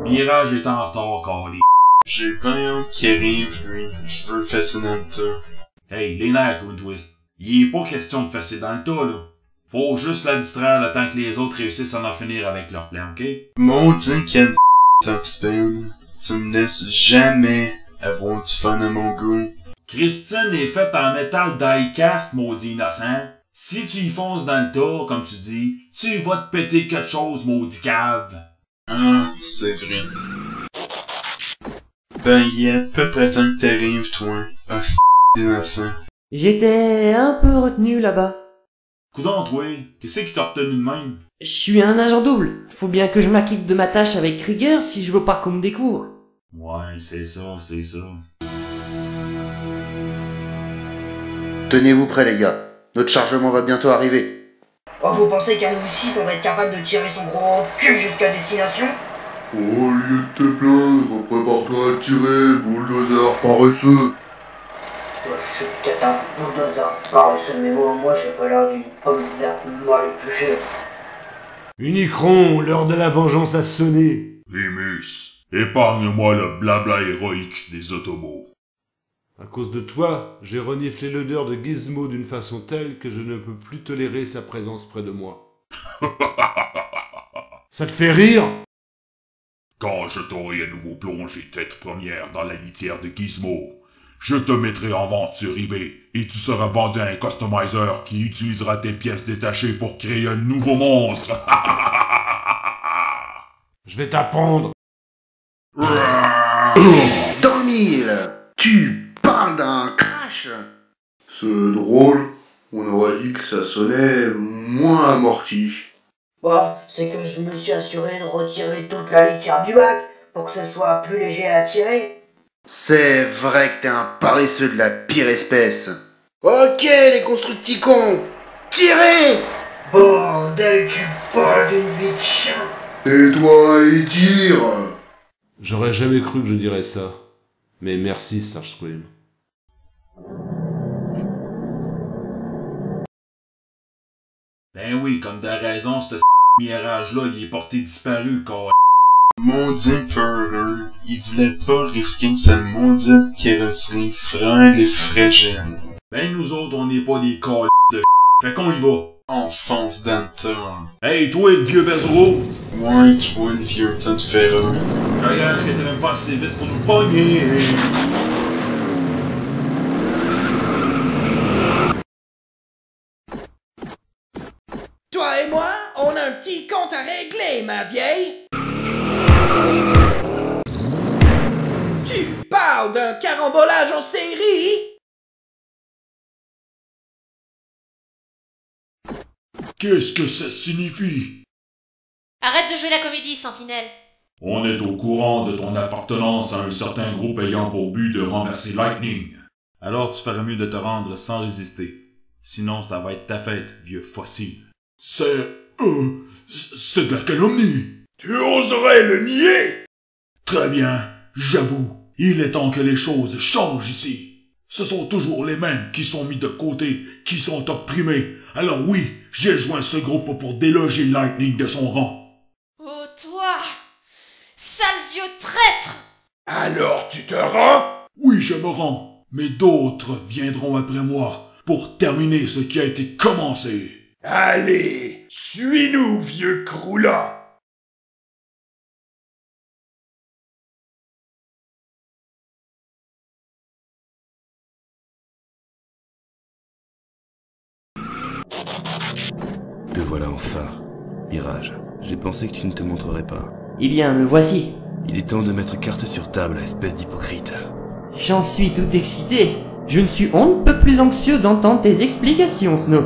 Mirage est en retard, Carly. J'ai pas hâte qu'il arrive, lui. Je veux le fesser dans le tas. Hey, les nerfs, Twin Twist. Il est pas question de fesser dans le tas, là. Faut juste la distraire le temps que les autres réussissent à en finir avec leur plan, ok? Maudit quel top spin. Tu me laisses jamais avoir du fun à mon goût. Christine est faite en métal die-cast, maudit innocent. Si tu y fonces dans le tas, comme tu dis, tu vas te péter quelque chose, maudit cave. Ah, c'est vrai. Ben, il est à peu près temps que t'arrives, toi. Ah, c'est innocent. J'étais un peu retenu là-bas. Coudonc, toi, qu'est-ce qui t'a retenu de même? Je suis un agent double. Faut bien que je m'acquitte de ma tâche avec Krieger si je veux pas qu'on me découvre. Ouais, c'est ça, c'est ça. Tenez-vous prêts les gars, notre chargement va bientôt arriver. Oh, vous pensez qu'à nous 6 on va être capable de tirer son gros cul jusqu'à destination? Oh, au lieu de te plaindre, prépare-toi à tirer, bulldozer paresseux. Moi, je suis peut-être un bulldozer paresseux, mais moi j'ai pas l'air d'une pomme verte mal épluchée. Unicron, l'heure de la vengeance a sonné. Primus, épargne-moi le blabla héroïque des Autobots. À cause de toi, j'ai reniflé l'odeur de Gizmo d'une façon telle que je ne peux plus tolérer sa présence près de moi. Ça te fait rire? Quand je t'aurai à nouveau plongé tête première dans la litière de Gizmo, je te mettrai en vente sur eBay et tu seras vendu à un customizer qui utilisera tes pièces détachées pour créer un nouveau monstre. Je vais t'apprendre. Dans mille, tu parles d'un crash. C'est drôle, on aurait dit que ça sonnait moins amorti. Bah, c'est que je me suis assuré de retirer toute la litière du bac pour que ce soit plus léger à tirer. C'est vrai que t'es un paresseux de la pire espèce. Ok les constructicons, tirez! Bordel, tu parles d'une vie de chien. Tais-toi et tire! J'aurais jamais cru que je dirais ça. Mais merci, Starscream. Ben oui, comme t'as raison, ce mirage-là, il est porté disparu, quoi. Maudit peureux. Il voulait pas risquer sa maudite carrosserie frêle et fragile. Ben nous autres, on n'est pas des c*** de fait qu'on y va. On fonce dans le tas. Hey, toi, le vieux Bezro! Ouais, toi, le vieux tas de ferraille. Je regarde que t'es même pas assez vite pour nous pogner. Toi et moi, on a un petit compte à régler, ma vieille. Tu parles d'un carambolage en série? Qu'est-ce que ça signifie? Arrête de jouer la comédie, Sentinelle. On est au courant de ton appartenance à un certain groupe ayant pour but de renverser Lightning. Alors tu ferais mieux de te rendre sans résister. Sinon ça va être ta fête, vieux fossile. C'est de la calomnie. Tu oserais le nier? Très bien, j'avoue. Il est temps que les choses changent ici. Ce sont toujours les mêmes qui sont mis de côté, qui sont opprimés. Alors oui, j'ai joint ce groupe pour déloger Lightning de son rang. Oh toi, sale vieux traître! Alors tu te rends? Oui, je me rends, mais d'autres viendront après moi pour terminer ce qui a été commencé. Allez, suis-nous, vieux croulant. Te voilà enfin. Mirage, j'ai pensé que tu ne te montrerais pas. Eh bien, me voici. Il est temps de mettre carte sur table, espèce d'hypocrite. J'en suis tout excité. Je ne suis on ne peut plus anxieux d'entendre tes explications, Snow.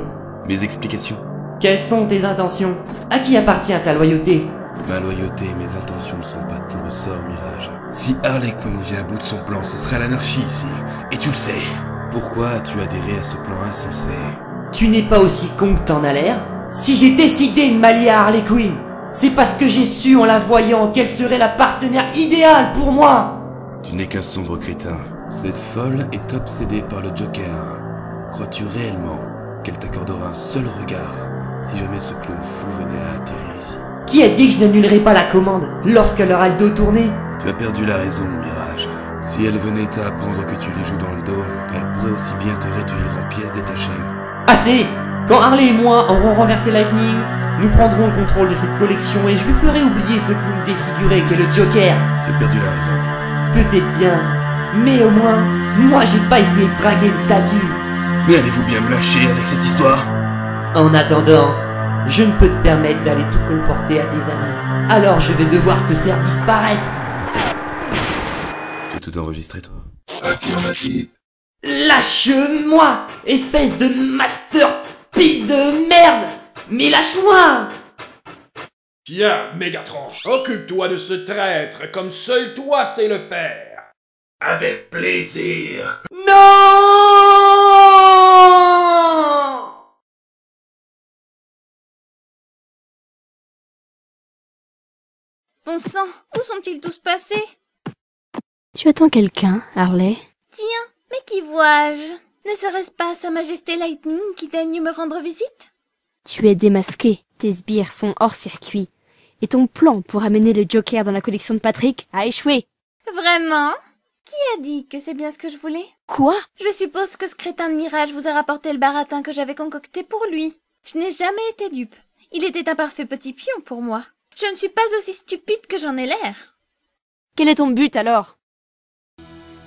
Mes explications? Quelles sont tes intentions? À qui appartient ta loyauté? Ma loyauté et mes intentions ne sont pas de ton ressort, Mirage. Si Harley Quinn vient à bout de son plan, ce serait l'anarchie ici. Et tu le sais. Pourquoi as-tu adhéré à ce plan insensé? Tu n'es pas aussi con que t'en as l'air. Si j'ai décidé de m'allier à Harley Quinn, c'est parce que j'ai su en la voyant qu'elle serait la partenaire idéale pour moi. Tu n'es qu'un sombre crétin. Cette folle est obsédée par le Joker. Crois-tu réellement qu'elle t'accordera un seul regard si jamais ce clown fou venait à atterrir ici? Qui a dit que je n'annulerais pas la commande lorsqu'elle aura le dos tourné? Tu as perdu la raison, Mirage. Si elle venait à apprendre que tu les joues dans le dos, elle pourrait aussi bien te réduire en pièces détachées. Assez! Quand Harley et moi aurons renversé Lightning, nous prendrons le contrôle de cette collection et je lui ferai oublier ce clown défiguré qu'est le Joker. Tu as perdu la raison. Peut-être bien, mais au moins, moi j'ai pas essayé de draguer une statue. Mais allez-vous bien me lâcher avec cette histoire? En attendant, je ne peux te permettre d'aller tout colporter à tes amis. Alors je vais devoir te faire disparaître. Tu as tout enregistré, toi? Affirmatif. Lâche-moi, espèce de masterpiece de merde! Mais lâche-moi! Tiens, Mégatron, occupe-toi de ce traître comme seul toi sais le faire. Avec plaisir. Non! Bon sang, où sont-ils tous passés? Tu attends quelqu'un, Harley? Tiens, mais qui vois-je? Ne serait-ce pas Sa Majesté Lightning qui daigne me rendre visite? Tu es démasqué, tes sbires sont hors circuit, et ton plan pour amener le Joker dans la collection de Patrick a échoué. Vraiment? Qui a dit que c'est bien ce que je voulais? Quoi? Je suppose que ce crétin de Mirage vous a rapporté le baratin que j'avais concocté pour lui. Je n'ai jamais été dupe. Il était un parfait petit pion pour moi. Je ne suis pas aussi stupide que j'en ai l'air. Quel est ton but alors?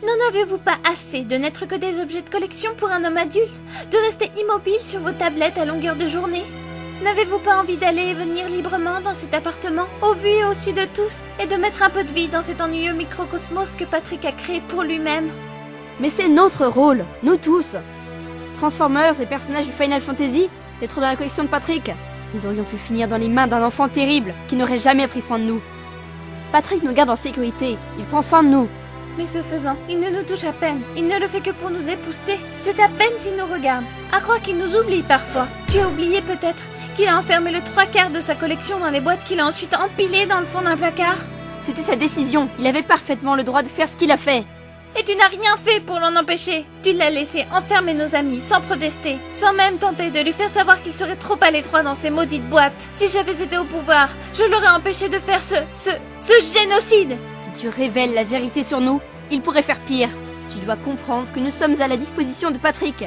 N'en avez-vous pas assez de n'être que des objets de collection pour un homme adulte? De rester immobile sur vos tablettes à longueur de journée? N'avez-vous pas envie d'aller et venir librement dans cet appartement, au vu et au su de tous, et de mettre un peu de vie dans cet ennuyeux microcosmos que Patrick a créé pour lui-même? Mais c'est notre rôle, nous tous. Transformers et personnages du Final Fantasy, d'être dans la collection de Patrick. Nous aurions pu finir dans les mains d'un enfant terrible qui n'aurait jamais pris soin de nous. Patrick nous garde en sécurité, il prend soin de nous. Mais ce faisant, il ne nous touche à peine. Il ne le fait que pour nous épouster. C'est à peine s'il nous regarde. À croire qu'il nous oublie parfois. Tu as oublié peut-être qu'il a enfermé le 3/4 de sa collection dans les boîtes qu'il a ensuite empilées dans le fond d'un placard. C'était sa décision, il avait parfaitement le droit de faire ce qu'il a fait. Et tu n'as rien fait pour l'en empêcher. Tu l'as laissé enfermer nos amis sans protester, sans même tenter de lui faire savoir qu'il serait trop à l'étroit dans ces maudites boîtes. Si j'avais été au pouvoir, je l'aurais empêché de faire ce génocide. Si tu révèles la vérité sur nous, il pourrait faire pire. Tu dois comprendre que nous sommes à la disposition de Patrick,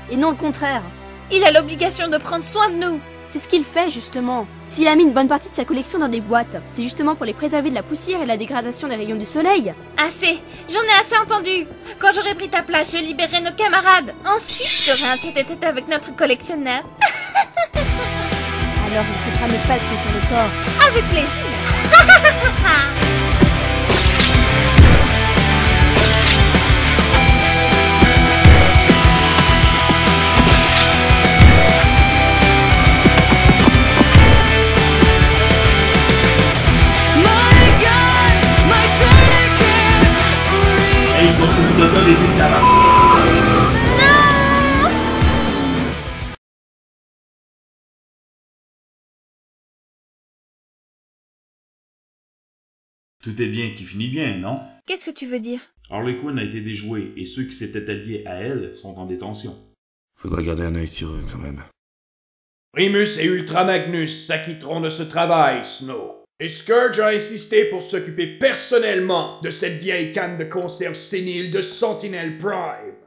et non le contraire. Il a l'obligation de prendre soin de nous. C'est ce qu'il fait, justement. S'il a mis une bonne partie de sa collection dans des boîtes, c'est justement pour les préserver de la poussière et la dégradation des rayons du soleil. Assez. J'en ai assez entendu. Quand j'aurai pris ta place, je libérerai nos camarades. Ensuite, j'aurai un tête-à-tête avec notre collectionneur. Alors il faudra me passer sur le corps. Avec plaisir. Tout est bien qui finit bien, non? Qu'est-ce que tu veux dire? Harley Quinn a été déjouée et ceux qui s'étaient alliés à elle sont en détention. Faudra garder un œil sur eux quand même. Primus et Ultra Magnus s'acquitteront de ce travail, Snow. Et Scourge a insisté pour s'occuper personnellement de cette vieille canne de conserve sénile de Sentinel Prime.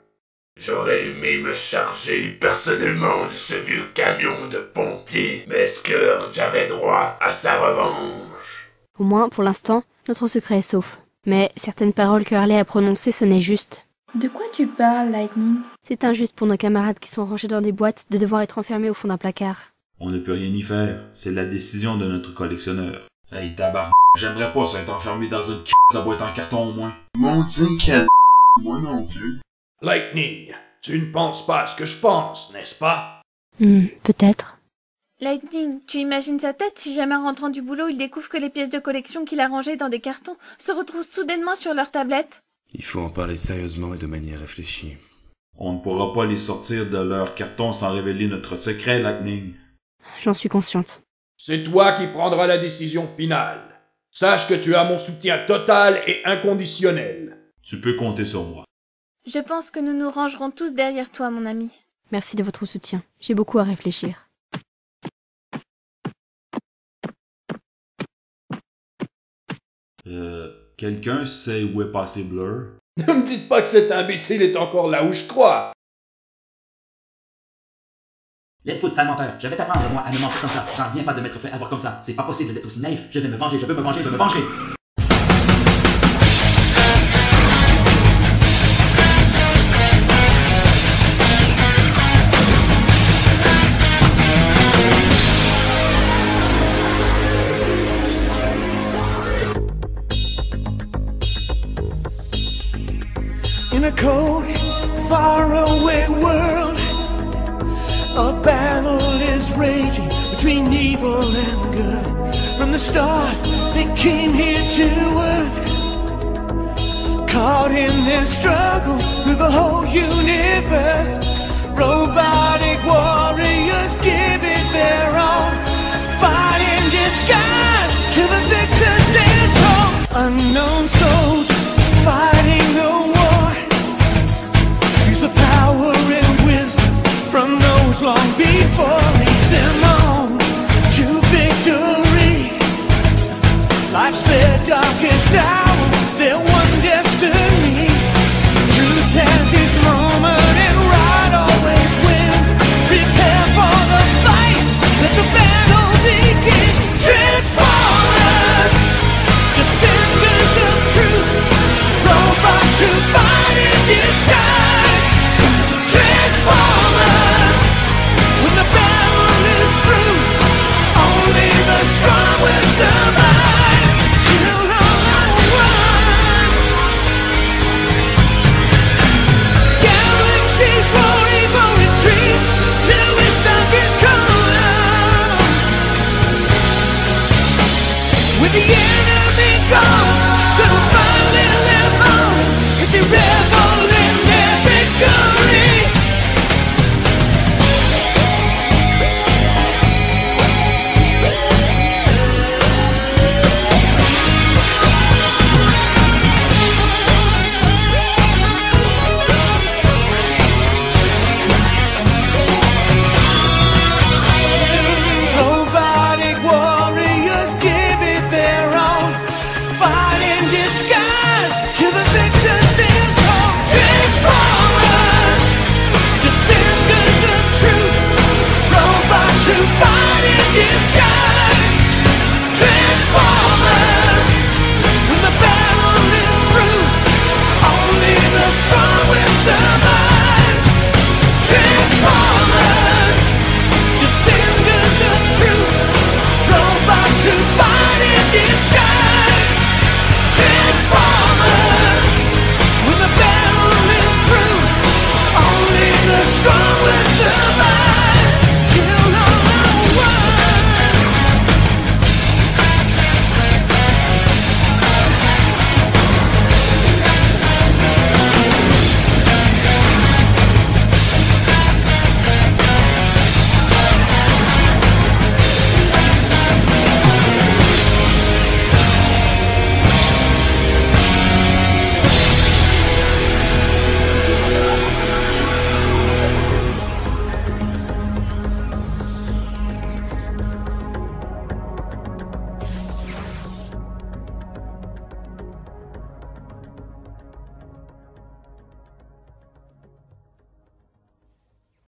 J'aurais aimé me charger personnellement de ce vieux camion de pompiers, mais Scourge avait droit à sa revanche. Au moins, pour l'instant, notre secret est sauf. Mais certaines paroles que Harley a prononcées sonnaient justes. De quoi tu parles, Lightning? C'est injuste pour nos camarades qui sont rangés dans des boîtes de devoir être enfermés au fond d'un placard. On ne peut rien y faire, c'est la décision de notre collectionneur. Hey tabarn, j'aimerais pas ça être enfermé dans une sa boîte en carton au moins. Maudit can... Moi non plus. Lightning, tu ne penses pas à ce que je pense, n'est-ce pas? Peut-être. Lightning, tu imagines sa tête si jamais en rentrant du boulot, il découvre que les pièces de collection qu'il a rangées dans des cartons se retrouvent soudainement sur leur tablette? Il faut en parler sérieusement et de manière réfléchie. On ne pourra pas les sortir de leur carton sans révéler notre secret, Lightning. J'en suis consciente. C'est toi qui prendras la décision finale. Sache que tu as mon soutien total et inconditionnel. Tu peux compter sur moi. Je pense que nous nous rangerons tous derrière toi, mon ami. Merci de votre soutien. J'ai beaucoup à réfléchir. Quelqu'un sait où est passé Blur? Ne me dites pas que cet imbécile est encore là où je crois! Leadfoot, sale menteur, je vais t'apprendre, moi, à me mentir comme ça. J'en reviens pas de m'être fait avoir comme ça. C'est pas possible d'être aussi naïf. Je vais me venger, je veux me venger, je me vengerai. In a cold, faraway world, a battle is raging between evil and good. From the stars, they came here to earth, caught in their struggle through the whole universe. Robotic warriors give it their all, fight in disguise till the victor stands tall. Unknown soldiers fighting the war, use the power and wisdom from those long before, leads them on to victory. Life's their darkest hour, their one destiny. Truth has its moment and right always wins. Prepare for the fight, let the battle begin. Transformers, defenders of truth, robots who fight in disguise. Transformers, when the battle is through, only the strong will survive. Till all run. Galaxies roar, evil retreats till its darkest corner. With the enemy gone,